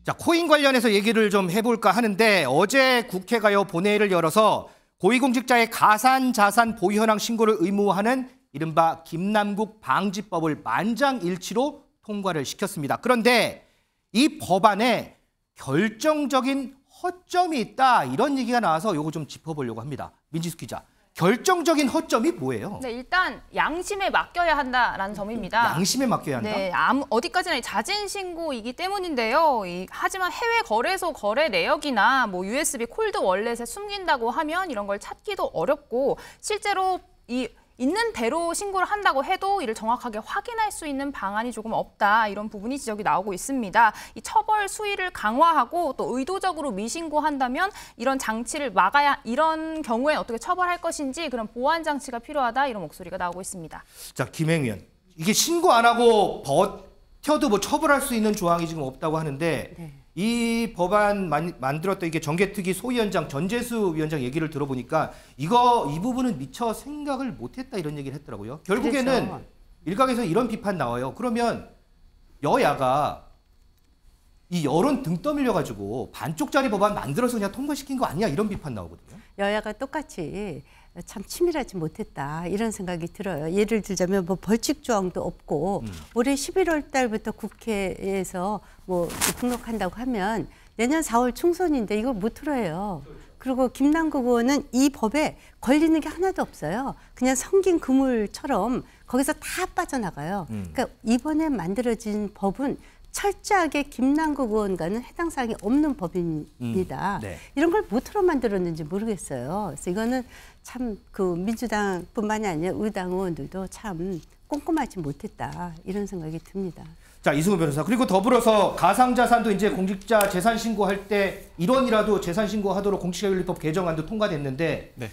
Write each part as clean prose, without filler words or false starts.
자, 코인 관련해서 얘기를 좀 해볼까 하는데 어제 국회가요 본회의를 열어서 고위공직자의 가산자산 보유 현황 신고를 의무화하는 이른바 김남국 방지법을 만장일치로 통과를 시켰습니다. 그런데 이 법안에 결정적인 허점이 있다 이런 얘기가 나와서 이거 좀 짚어보려고 합니다. 민지숙 기자. 결정적인 허점이 뭐예요? 네, 일단 양심에 맡겨야 한다라는 점입니다. 양심에 맡겨야 한다? 네, 어디까지나 자진 신고이기 때문인데요. 하지만 해외 거래소 거래 내역이나 뭐 USB 콜드 월렛에 숨긴다고 하면 이런 걸 찾기도 어렵고 실제로 있는 대로 신고를 한다고 해도 이를 정확하게 확인할 수 있는 방안이 조금 없다. 이런 부분이 지적이 나오고 있습니다. 이 처벌 수위를 강화하고 또 의도적으로 미신고한다면 이런 장치를 막아야 이런 경우에 어떻게 처벌할 것인지 그런 보완 장치가 필요하다. 이런 목소리가 나오고 있습니다. 자, 김행 의원. 이게 신고 안 하고 버텨도 뭐 처벌할 수 있는 조항이 지금 없다고 하는데 네. 이 법안 만들었던 이게 정개특위 소위원장 전재수 위원장 얘기를 들어보니까 이 부분은 미처 생각을 못했다 이런 얘기를 했더라고요. 결국에는 그렇죠. 일각에서 이런 비판 나와요. 그러면 여야가 이 여론 등 떠밀려가지고 반쪽짜리 법안 만들어서 그냥 통과시킨 거 아니야 이런 비판 나오거든요. 여야가 똑같이 참 치밀하지 못했다 이런 생각이 들어요. 예를 들자면 뭐 벌칙 조항도 없고 올해 11월 달부터 국회에서 뭐 등록한다고 하면 내년 4월 총선인데 이걸 못 틀어요. 그리고 김남국 의원은 이 법에 걸리는 게 하나도 없어요. 그냥 성긴 그물처럼 거기서 다 빠져나가요. 그러니까 이번에 만들어진 법은 철저하게 김남국 의원과는 해당 사항이 없는 법입니다. 네. 이런 걸 뭐로 만들었는지 모르겠어요. 그래서 이거는 참 그 민주당뿐만이 아니라 의당 의원들도 참 꼼꼼하지 못했다 이런 생각이 듭니다. 자, 이승우 변호사. 그리고 더불어서 가상자산도 이제 공직자 재산 신고할 때 1원이라도 재산 신고하도록 공직자윤리법 개정안도 통과됐는데 네.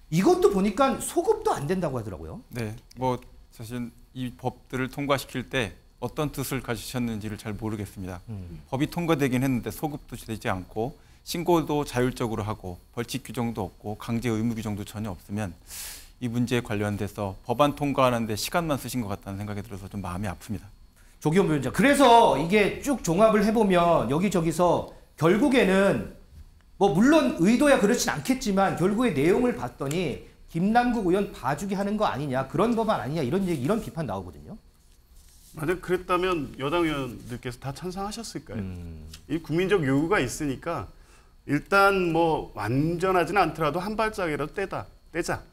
이것도 보니까 소급도 안 된다고 하더라고요. 네, 뭐 사실 이 법들을 통과시킬 때 어떤 뜻을 가지셨는지를 잘 모르겠습니다. 법이 통과되긴 했는데 소급도 되지 않고 신고도 자율적으로 하고 벌칙 규정도 없고 강제 의무 규정도 전혀 없으면 이 문제에 관련돼서 법안 통과하는데 시간만 쓰신 것 같다는 생각이 들어서 좀 마음이 아픕니다. 조기현 위원장. 그래서 이게 쭉 종합을 해보면 여기저기서 결국에는 뭐 물론 의도야 그렇진 않겠지만 결국에 내용을 봤더니 김남국 의원 봐주기 하는 거 아니냐 그런 법안 아니냐 이런 얘기 이런 비판 나오거든요. 만약 그랬다면 여당 의원들께서 다 찬성하셨을까요? 이 국민적 요구가 있으니까 일단 뭐 완전하지는 않더라도 한 발짝이라도 떼자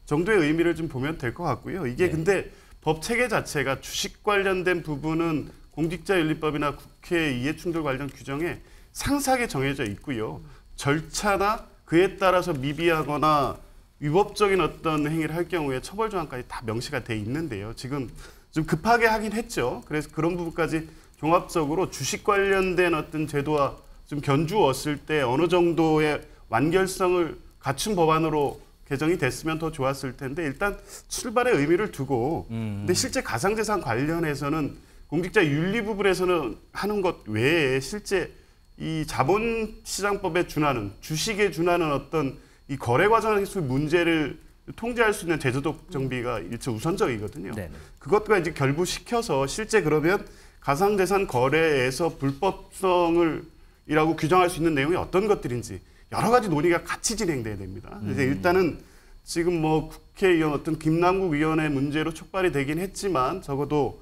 정도의 의미를 좀 보면 될 것 같고요. 이게 네. 근데 법 체계 자체가 주식 관련된 부분은 공직자윤리법이나 국회 이해충돌 관련 규정에 상세하게 정해져 있고요. 절차나 그에 따라서 미비하거나 위법적인 어떤 행위를 할 경우에 처벌 조항까지 다 명시가 돼 있는데요. 지금 좀 급하게 하긴 했죠. 그래서 그런 부분까지 종합적으로 주식 관련된 어떤 제도와 좀 견주었을 때 어느 정도의 완결성을 갖춘 법안으로 개정이 됐으면 더 좋았을 텐데 일단 출발의 의미를 두고 근데 실제 가상자산 관련해서는 공직자 윤리 부분에서는 하는 것 외에 실제 이 자본시장법에 준하는 주식에 준하는 어떤 이 거래 과정에서 문제를 통제할 수 있는 제도적 정비가 일체 우선적이거든요. 네네. 그것과 이제 결부시켜서 실제 그러면 가상자산 거래에서 불법성을 이라고 규정할 수 있는 내용이 어떤 것들인지 여러 가지 논의가 같이 진행돼야 됩니다. 그래서 일단은 지금 뭐 국회의원 어떤 김남국 의원의 문제로 촉발이 되긴 했지만 적어도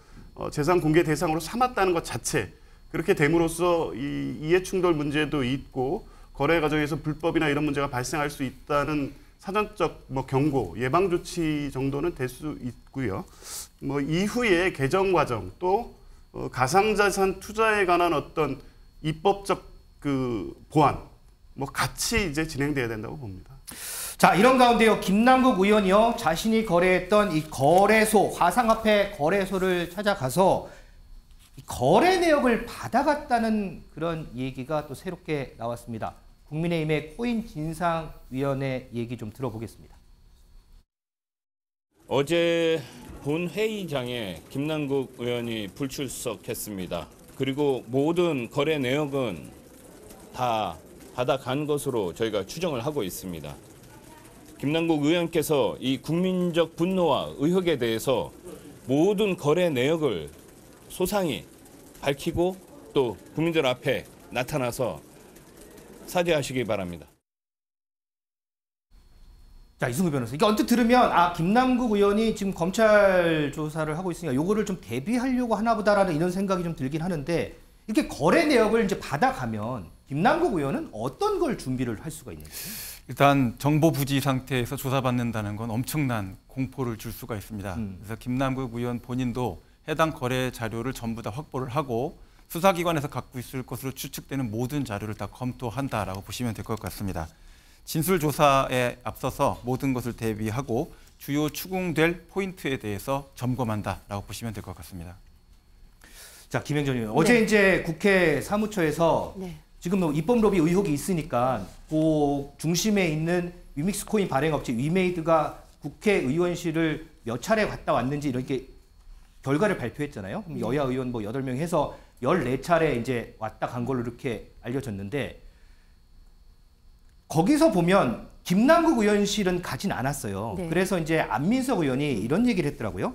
재산 공개 대상으로 삼았다는 것 자체 그렇게 됨으로써 이 이해충돌 문제도 있고 거래 과정에서 불법이나 이런 문제가 발생할 수 있다는 사전적 뭐 경고, 예방 조치 정도는 될 수 있고요. 뭐 이후에 개정 과정 또 가상자산 투자에 관한 어떤 입법적 그 보완 뭐 같이 이제 진행돼야 된다고 봅니다. 자, 이런 가운데요. 김남국 의원이요. 자신이 거래했던 이 거래소, 화상화폐 거래소를 찾아가서 이 거래 내역을 받아갔다는 그런 얘기가 또 새롭게 나왔습니다. 국민의힘의 코인 진상위원회 얘기 좀 들어보겠습니다. 어제 본회의장에 김남국 의원이 불출석했습니다. 그리고 모든 거래 내역은 다 받아간 것으로 저희가 추정을 하고 있습니다. 김남국 의원께서 이 국민적 분노와 의혹에 대해서 모든 거래 내역을 소상히 밝히고 또 국민들 앞에 나타나서 사죄하시기 바랍니다. 자, 이승우 변호사. 이게 언뜻 들으면 김남국 의원이 지금 검찰 조사를 하고 있으니까 요거를 좀 대비하려고 하나 보다라는 이런 생각이 좀 들긴 하는데 이렇게 거래 내역을 이제 받아가면 김남국 의원은 어떤 걸 준비를 할 수가 있는지? 일단 정보 부지 상태에서 조사받는다는 건 엄청난 공포를 줄 수가 있습니다. 그래서 김남국 의원 본인도 해당 거래 자료를 전부 다 확보를 하고 수사기관에서 갖고 있을 것으로 추측되는 모든 자료를 다 검토한다라고 보시면 될 것 같습니다. 진술 조사에 앞서서 모든 것을 대비하고 주요 추궁될 포인트에 대해서 점검한다라고 보시면 될 것 같습니다. 자, 김영전 의원. 어제 이제 국회 사무처에서 네. 지금 뭐 입법 로비 의혹이 있으니까 그 중심에 있는 위믹스 코인 발행 업체 위메이드가 국회의원실을 몇 차례 갔다 왔는지 이렇게 결과를 발표했잖아요. 그럼 여야 의원 뭐 8명 해서 14차례 이제 왔다 간 걸로 이렇게 알려졌는데 거기서 보면 김남국 의원실은 가진 않았어요. 네. 그래서 이제 안민석 의원이 이런 얘기를 했더라고요.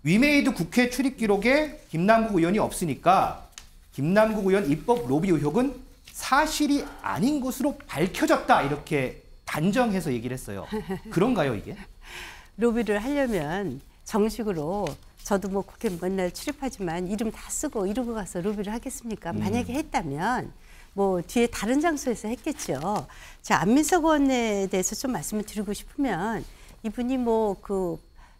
위메이드 국회 출입 기록에 김남국 의원이 없으니까 김남국 의원 입법 로비 의혹은 사실이 아닌 것으로 밝혀졌다 이렇게 단정해서 얘기를 했어요. 그런가요 이게? 로비를 하려면 정식으로 저도 뭐 국회 맨날 출입하지만 이름 다 쓰고 이러고 가서 로비를 하겠습니까? 만약에 했다면 뭐 뒤에 다른 장소에서 했겠죠. 자, 안민석 의원에 대해서 좀 말씀을 드리고 싶으면 이분이 뭐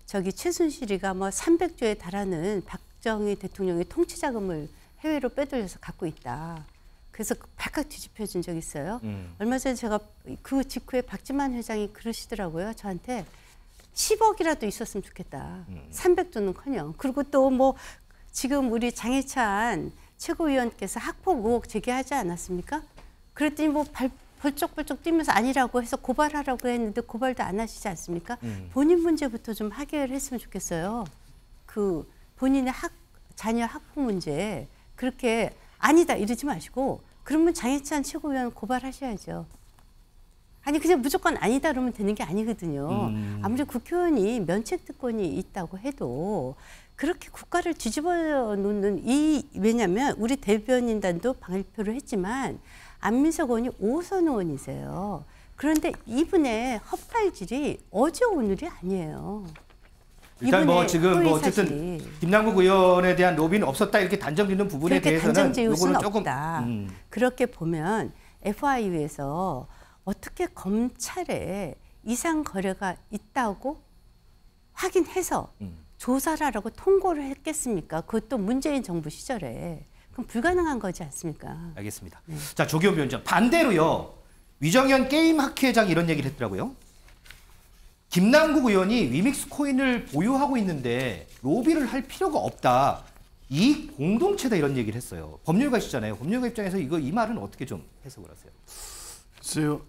최순실이가 뭐 300조에 달하는 박정희 대통령의 통치 자금을 해외로 빼돌려서 갖고 있다. 그래서 발칵 뒤집혀진 적이 있어요. 얼마 전에 제가 그 직후에 박지만 회장이 그러시더라고요. 저한테 10억이라도 있었으면 좋겠다. 300조는커녕. 그리고 또 뭐 지금 우리 장해찬 최고위원께서 학폭 의혹 제기하지 않았습니까? 그랬더니 뭐 벌쩍벌쩍 뛰면서 아니라고 해서 고발하라고 했는데 고발도 안 하시지 않습니까? 본인 문제부터 좀 해결했으면 좋겠어요. 그 본인의 자녀 학폭 문제 그렇게 아니다 이러지 마시고 그러면 장해찬 최고위원 고발하셔야죠. 아니 그냥 무조건 아니다 그러면 되는 게 아니거든요. 아무리 국회의원이 면책특권이 있다고 해도 그렇게 국가를 뒤집어 놓는 왜냐하면 우리 대변인단도 발표를 했지만 안민석 의원이 5선 의원이세요. 그런데 이분의 헛발질이 어제 오늘이 아니에요. 일단 뭐 지금 뭐 어쨌든 김남국 의원에 대한 로비는 없었다 이렇게 단정짓는 부분에 대해서는 요거는 조금 없다. 그렇게 보면 FIU에서 어떻게 검찰에 이상 거래가 있다고 확인해서 조사를 하라고 통고를 했겠습니까? 그것도 문재인 정부 시절에. 그럼 불가능한 거지 않습니까? 알겠습니다. 네. 자, 조기현 위원장. 반대로요. 위정현 게임 학회장이 이런 얘기를 했더라고요. 김남국 의원이 위믹스 코인을 보유하고 있는데 로비를 할 필요가 없다. 이 공동체다 이런 얘기를 했어요. 법률가시잖아요. 법률가 입장에서 이 말은 어떻게 좀 해석을 하세요? 글쎄요.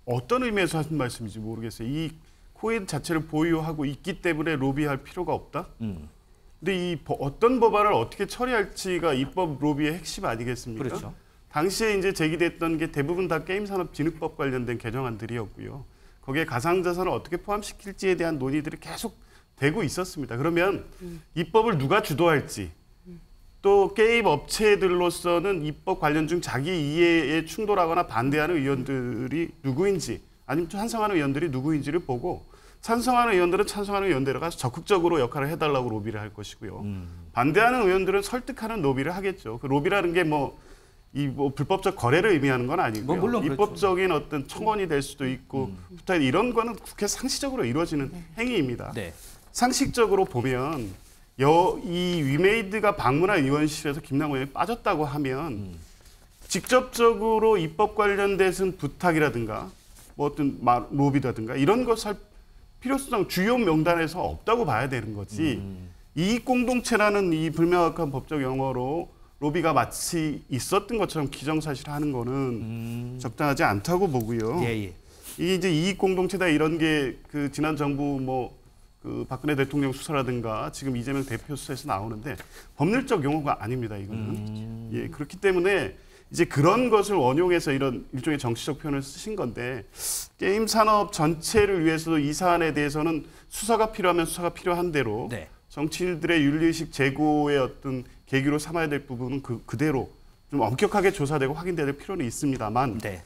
어떤 의미에서 하신 말씀인지 모르겠어요. 이 코인 자체를 보유하고 있기 때문에 로비할 필요가 없다? 근데 어떤 법안을 어떻게 처리할지가 입법 로비의 핵심 아니겠습니까? 그렇죠. 당시에 이제 제기됐던 게 대부분 다 게임산업진흥법 관련된 개정안들이었고요. 거기에 가상자산을 어떻게 포함시킬지에 대한 논의들이 계속 되고 있었습니다. 그러면 입법을 누가 주도할지 또 게임 업체들로서는 입법 관련 중 자기 이해에 충돌하거나 반대하는 의원들이 누구인지 아니면 찬성하는 의원들이 누구인지를 보고 찬성하는 의원들은 찬성하는 의원대로 가서 적극적으로 역할을 해달라고 로비를 할 것이고요. 반대하는 의원들은 설득하는 로비를 하겠죠. 그 로비라는 게 뭐 불법적 거래를 의미하는 건 아니고요. 물론 입법적인 그렇죠. 어떤 청원이 될 수도 있고 이런 거는 국회 상식적으로 이루어지는 행위입니다. 네. 상식적으로 보면 이 위메이드가 방문한 의원실에서 김남국 의원이 빠졌다고 하면 직접적으로 입법 관련된 부탁이라든가 뭐 어떤 로비라든가 이런 것을 필요성 주요 명단에서 없다고 봐야 되는 거지. 이익 공동체라는 이 불명확한 법적 용어로 로비가 마치 있었던 것처럼 기정사실하는 거는 적당하지 않다고 보고요. 예. 이게 이제 이익 공동체다 이런 게 그 지난 정부 그 박근혜 대통령 수사라든가 지금 이재명 대표 수사에서 나오는데 법률적 용어가 아닙니다. 이거는. 예, 그렇기 때문에 이제 그런 것을 원용해서 이런 일종의 정치적 표현을 쓰신 건데 게임 산업 전체를 위해서도 이 사안에 대해서는 수사가 필요하면 수사가 필요한 대로 네. 정치인들의 윤리의식 제고의 어떤 계기로 삼아야 될 부분은 그대로 좀 엄격하게 조사되고 확인될 필요는 있습니다만 네.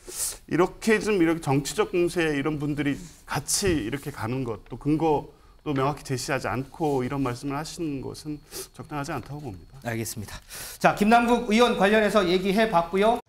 이렇게 정치적 공세 이런 분들이 같이 이렇게 가는 것 또 근거도 명확히 제시하지 않고 이런 말씀을 하시는 것은 적당하지 않다고 봅니다. 알겠습니다. 자, 김남국 의원 관련해서 얘기해 봤고요.